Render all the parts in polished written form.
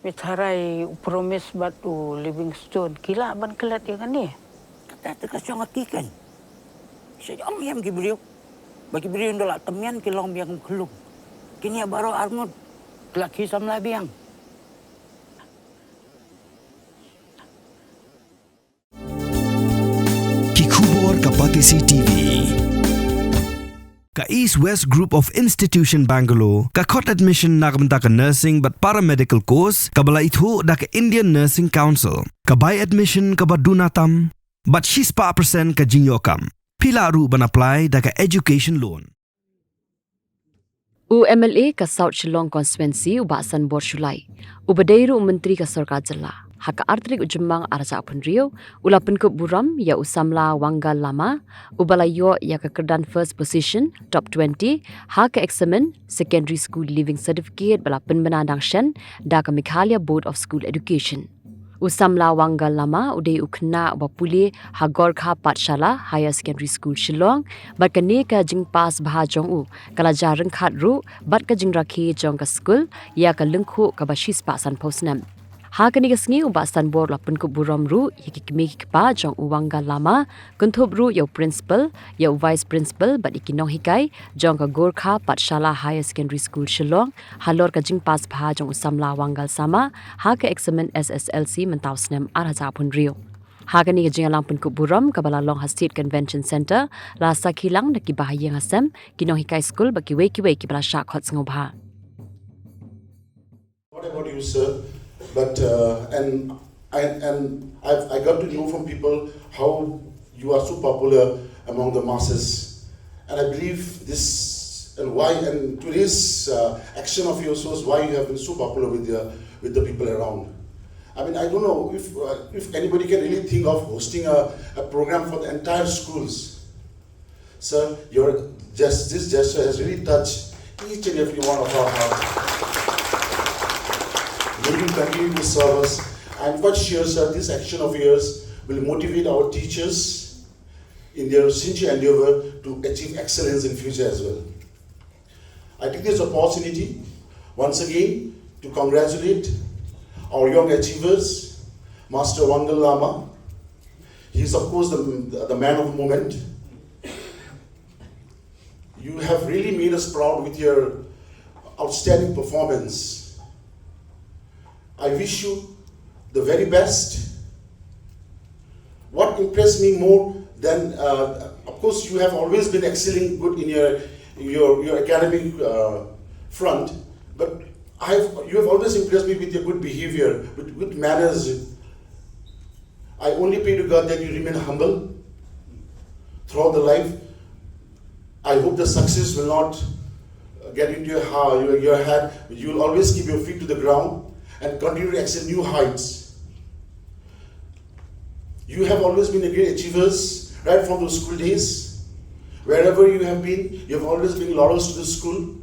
Mitharay promise batu Livingstone. Kila ban kelat ya kan ni? Kata kasih orang kikan. Saya am ki beliau. Bagi beliau ndola temian kilong biang kelung. Kini baru armut laki Samla biang. Kikubor Kapatisi TV. Ka East West Group of Institution Bangalore, ka Kot Admission nakamta ka Nursing but Paramedical Course, ka bala ithu da ka Indian Nursing Council, ka By Admission ka Badunatam, but 6% ka Jinyokam. Pila ru ban apply da ka Education Loan. UMLA ka South Shillong Constituency uba Sanbor Shulai, ubadairu Menteri ka Sarkar Jala. Haka artrik ujembang arja Pynkup ula Pynkup Burom ya Samla Wangaal Lama ubalayo ya ka kedan first position top 20 haka examen secondary school leaving certificate bala penmenandang shen da ka Meghalaya Board of School Education. Samla Wangaal Lama udai ukna bapuli hagor kha Patshala Higher Secondary School Shillong bat ka ne ka jing pas bha jong u kala jarang khat ru bat ka jing rakhi jong ka school ya ka lengkhu ka bashis pa san posnam. Hakani kasngi uba Sanbor la Pynkup Burom ru yikimi pa jong Wangaal Lama kunthub ru yo principal yo vice principal but ikinong hikai jong ka Gorkha Patshala Higher Secondary School Shillong halor ka jing pas bha jong Samla Wangaal sama haka examen Sslc mentausnem arhaja punrio. Hakani ka jing alang Pynkup Burom ka bala Long State Convention Center la sakhilang na ki bahayang asem kinong hikai school ba ki ki bala sha khot ngobha. What about you, sir? But I got to know from people how you are so popular among the masses, and I believe this and why and today's action of yours shows why you have been so popular with the people around. I mean, I don't know if anybody can really think of hosting a program for the entire schools. Sir, this gesture has really touched each and every one of our hearts. May you continue to serve us. I'm quite sure, sir, this action of yours will motivate our teachers in their sincere endeavor to achieve excellence in future as well. I take this opportunity once again to congratulate our young achievers, Master Wangaal Lama. He is, of course, the man of the moment. You have really made us proud with your outstanding performance. I wish you the very best. What impressed me more than, of course, you have always been excelling good in your academic front, but you have always impressed me with your good behavior, with good manners. I only pray to God that you remain humble throughout the life. I hope the success will not get into your head. You will always keep your feet to the ground and continue to excel new heights. You have always been a great achievers right from the school days. Wherever you have been, you have always been laurels to the school.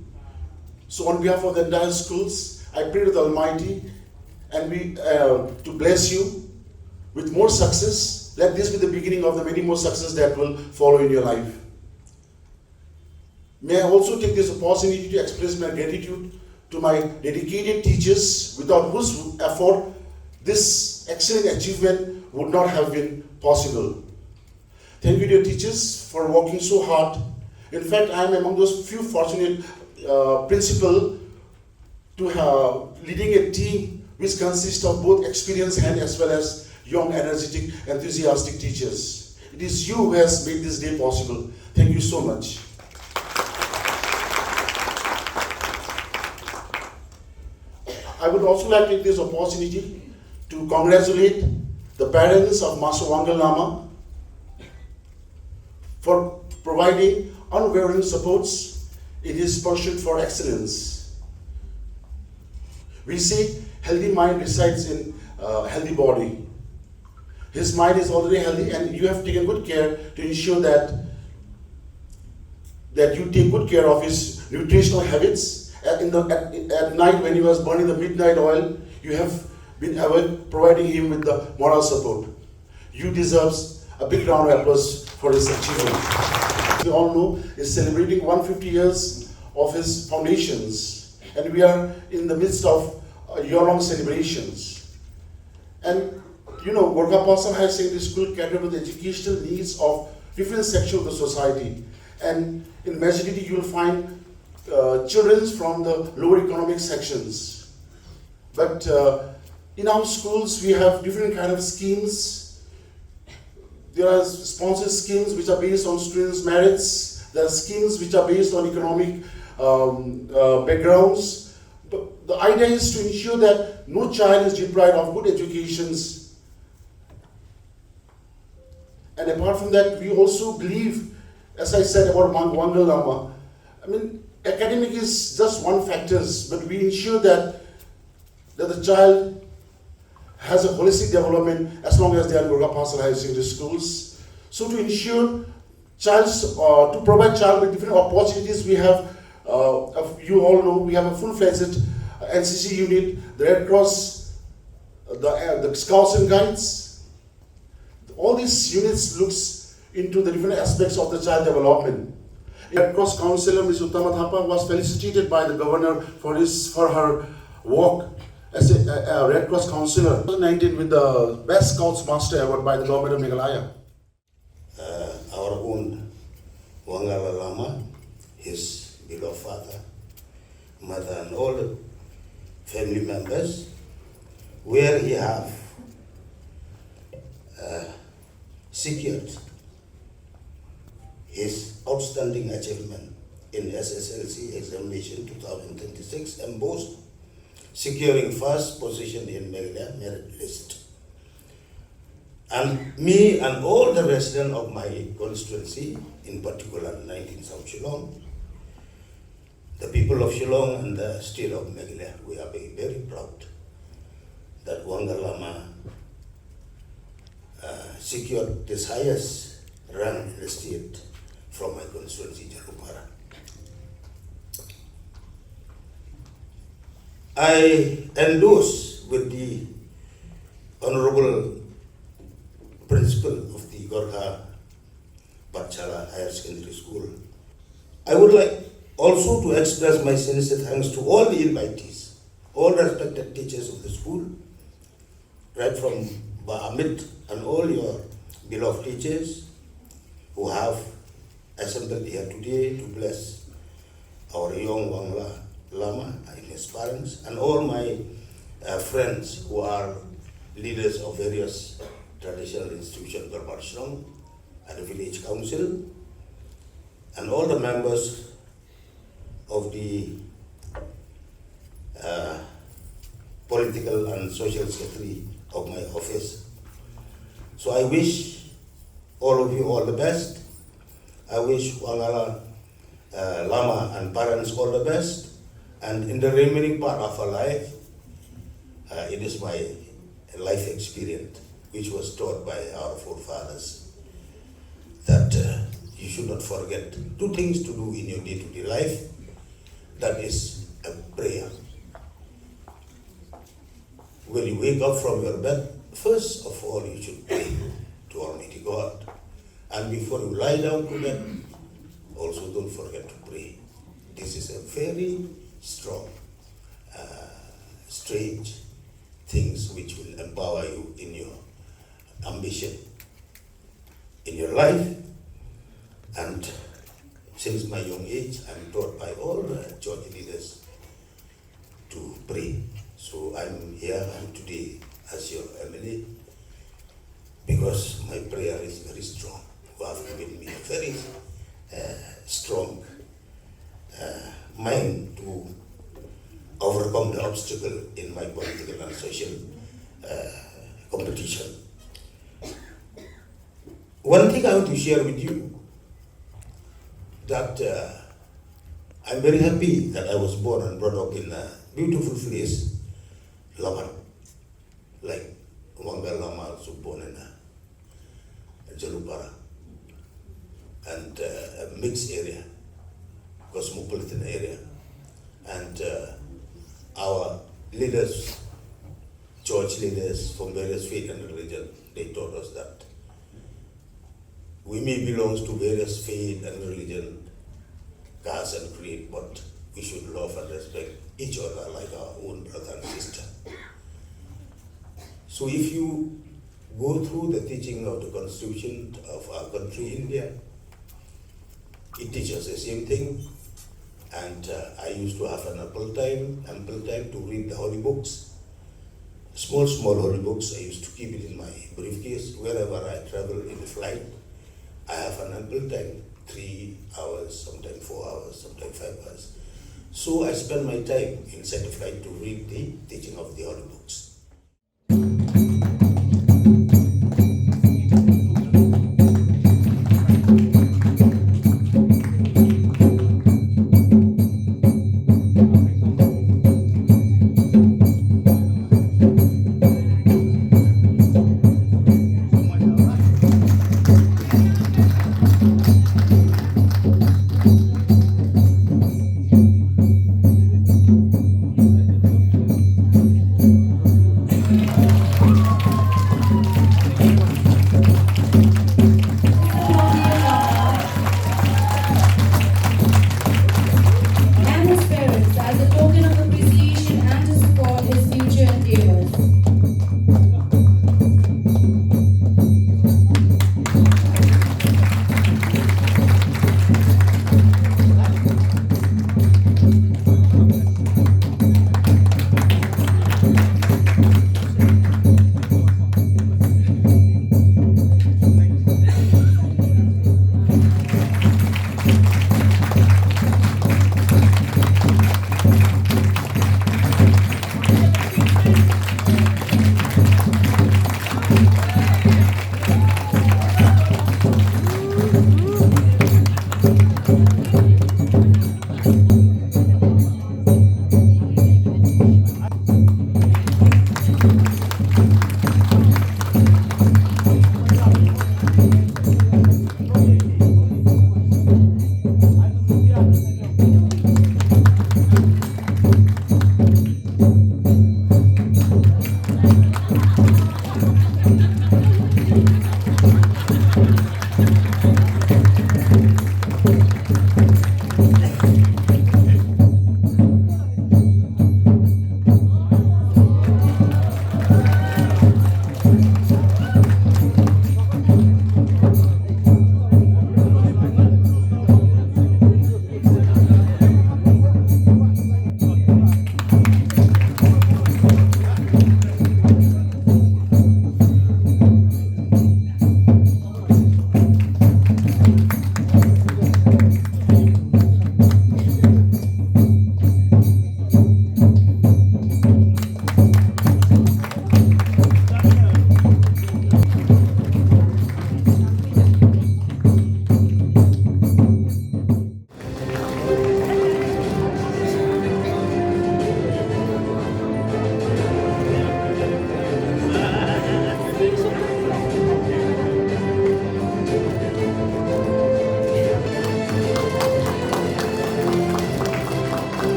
So on behalf of the entire schools, I pray to the Almighty and to bless you with more success. Let this be the beginning of the many more success that will follow in your life. May I also take this opportunity to express my gratitude to my dedicated teachers, without whose effort this excellent achievement would not have been possible. Thank you, dear teachers, for working so hard. In fact, I am among those few fortunate principals to have leading a team which consists of both experienced hands as well as young, energetic, enthusiastic teachers. It is you who has made this day possible. Thank you so much. I would also like to take this opportunity to congratulate the parents of Master Wangaal Lama for providing unwavering supports in his pursuit for excellence. We say healthy mind resides in healthy body. His mind is already healthy, and you have taken good care to ensure that you take good care of his nutritional habits. At night, when he was burning the midnight oil, you have been providing him with the moral support. You deserve a big round of applause for his achievement. We all know is celebrating 150 years of his foundations, and we are in the midst of year-long celebrations. And Gorkha Pasar High Secondary School catered to the educational needs of different sections of the society. And in majority, you will find children from the lower economic sections. But in our schools, we have different kind of schemes. There are sponsored schemes which are based on students' merits. There are schemes which are based on economic backgrounds. But the idea is to ensure that no child is deprived of good educations. And apart from that, we also believe, as I said about Wangaal Lama, academic is just one factor, but we ensure that the child has a holistic development as long as they are in Gorkha Pasar High Secondary schools. So to ensure to provide child with different opportunities, we have, you all know, we have a full-fledged NCC unit, the Red Cross, the Scouts and Guides. All these units looks into the different aspects of the child development. Red Cross Councillor Ms. Uttama Thapa was felicitated by the governor for her work as a Red Cross councillor. 2019 with the Best Scouts Master Award by the government of Meghalaya. Our own Wangaal Lama, his beloved father, mother, and all the family members, where he have secured his outstanding achievement in Sslc examination 2026 and boast securing first position in Meghalaya merit list. And me and all the residents of my constituency, in particular 19 South Shillong, the people of Shillong and the state of Meghalaya, we are very, very proud that Wangaal Lama secured this highest rank in the state from my constituency, Jalupara. I endorse with the Honorable Principal of the Gorkha Pathshala Higher Secondary School. I would like also to express my sincere thanks to all the invitees, all respected teachers of the school, right from Amit and all your beloved teachers who have assembled here today to bless our young Wangaal Lama and his parents, and all my friends who are leaders of various traditional institutions, Promotional and the village council, and all the members of the political and social secretary of my office. So I wish all of you all the best. I wish Wangaal Lama and parents all the best. And in the remaining part of our life, it is my life experience, which was taught by our forefathers, that you should not forget two things to do in your day-to-day life. That is a prayer. When you wake up from your bed, first of all, you should pray to Almighty God. And before you lie down to bed, also don't forget to pray. This is a very strong, strange things which will empower you in your ambition, in your life. And since my young age, I'm taught by all the church leaders to pray. So I'm here today as your MLA because my prayer is very strong. You have given me a very strong mind to overcome the obstacle in my political and social competition. One thing I want to share with you, that I'm very happy that I was born and brought up in a beautiful place, Lama, like Wangaal Lama also born in Jalupara, and a mixed area, cosmopolitan area. And our leaders, church leaders from various faith and religion, they taught us that we may belong to various faith and religion, caste and creed, but we should love and respect each other like our own brother and sister. So if you go through the teaching of the constitution of our country, India, it teaches the same thing. And I used to have an ample time to read the holy books. Small holy books. I used to keep it in my briefcase wherever I travel in the flight. I have an ample time, 3 hours, sometimes 4 hours, sometimes 5 hours. So I spend my time inside the flight to read the teaching of the holy books. And his parents as a token of appreciation and to support his future endeavors.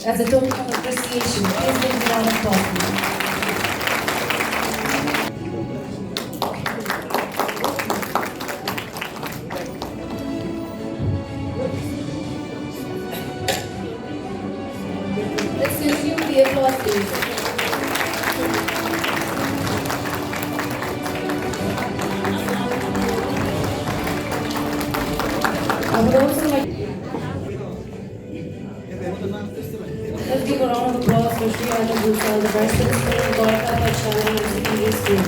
As a token of appreciation, please give a round of applause. Let's resume the applause, please. I would also like let's give a round of applause for Shri Adam Bhusal, the Vice Principal of Gorkha Pachala Higher Secondary School.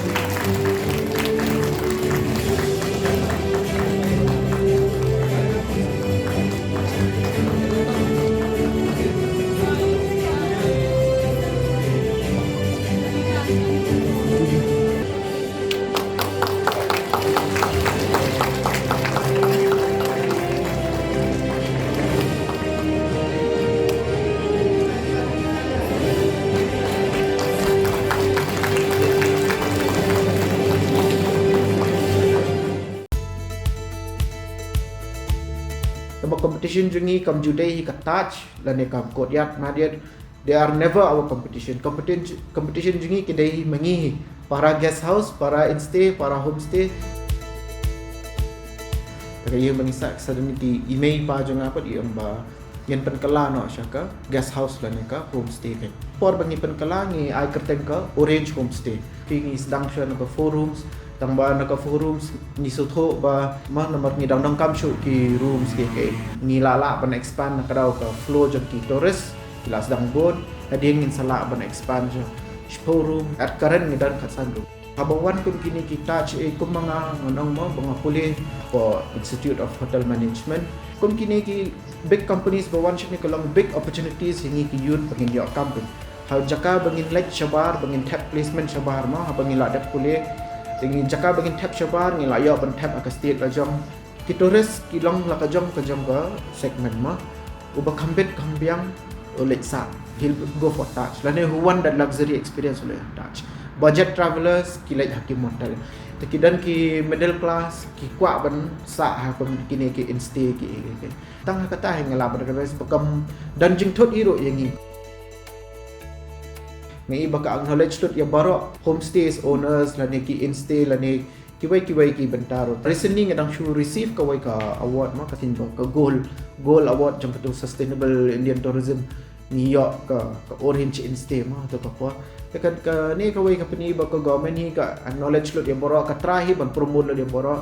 Tama competition jungi kam judai ka touch lane kam kodyat madiat. They are never our competition. Competition jungi kedai mengi para guest house, para instay, para homestay. Kaya mengisak sadani ti email pa jung apa di amba yan penkala no syaka guest house lane ka homestay kan. Por bangi penkala ngi ai kerten ka orange homestay. Pingi sedang sya no ka 4 rooms tamba no ka 4 rooms ni sutho ba ma nomor ni dang kam shu ki rooms ke ni lala ban expand na kadau ka floor jong ki tourist ila sedang bod ading in sala ban expand jo showroom at current ni dan khatsan do habawan kun kini kita che kum mga ngonong mo mga puli for Institute of Hotel Management kun kini ki big companies bawan shini kalong big opportunities hingi ki youth bangin yo company ha jaka bangin like shabar bangin tap placement shabar ma ha bangin la dak puli tingi jaka bangin tap shabar ngi la yo ban tap aka state la jong ki tourist ki long la ka jong ka segment ma uba kambet kambiang let's say he'll go for touch lane who want that luxury experience oleh touch budget travelers ki like hakim hotel taki dan ki middle class ki kwa ban sa ha pem kini ki instay ki tang kata hang la ban bes bekam dan jing thot iro yangi ngai baka acknowledge tot ya baro homestays owners lane ki instay lane kiwai ki bentaro recently ngadang show receive kawai ka award ma katin ka gold award jang tu sustainable Indian tourism New York ka orange instay ma to ka kwa tekan ka ni kawai ka pani ba ka government hi ka acknowledge lo dia boro ka try ban promote lo dia boro